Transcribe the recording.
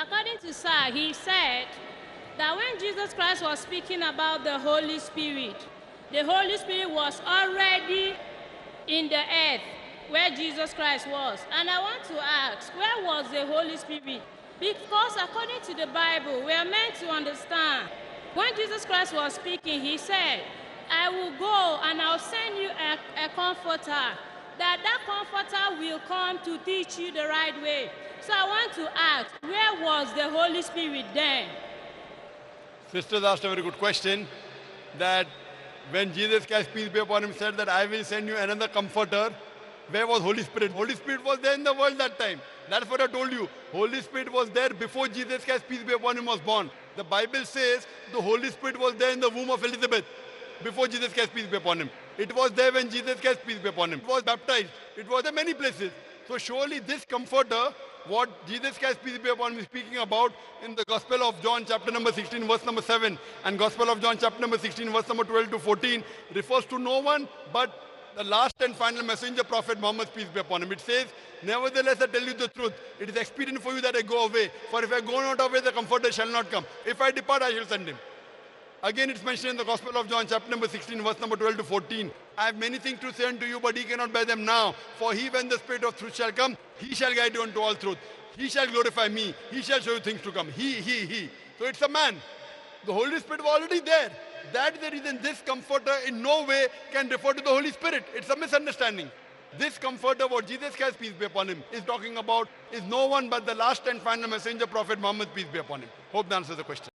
According to Sir, he said that when Jesus Christ was speaking about the Holy Spirit was already in the earth where Jesus Christ was. And I want to ask, where was the Holy Spirit? Because according to the Bible, we are meant to understand. When Jesus Christ was speaking, he said, I will go and I'll send you a comforter, that comforter will come to teach you the right way. So I want to ask, where was the Holy Spirit then? Sisters asked a very good question, that when Jesus Christ, peace be upon him, said that I will send you another comforter, where was Holy Spirit? Holy Spirit was there in the world that time. That's what I told you. Holy Spirit was there before Jesus Christ, peace be upon him, was born. The Bible says the Holy Spirit was there in the womb of Elizabeth before Jesus Christ, peace be upon him. It was there when Jesus Christ, peace be upon him, was baptized. It was there many places. So surely this comforter, what Jesus Christ, peace be upon him, is speaking about in the Gospel of John chapter number 16 verse number 7 and Gospel of John chapter number 16 verse number 12 to 14 refers to no one but the last and final messenger, Prophet Muhammad, peace be upon him. It says, nevertheless, I tell you the truth. It is expedient for you that I go away. For if I go not away, the comforter shall not come. If I depart, I shall send him. Again, it's mentioned in the Gospel of John, chapter number 16, verse number 12 to 14. I have many things to say unto you, but ye cannot bear them now. For he, when the Spirit of truth shall come, he shall guide you unto all truth. He shall glorify me. He shall show you things to come. He. So it's a man. The Holy Spirit was already there. That's the reason this comforter in no way can refer to the Holy Spirit. It's a misunderstanding. This comforter, what Jesus Christ, peace be upon him, is talking about is no one but the last and final messenger, Prophet Muhammad, peace be upon him. Hope that answers the question.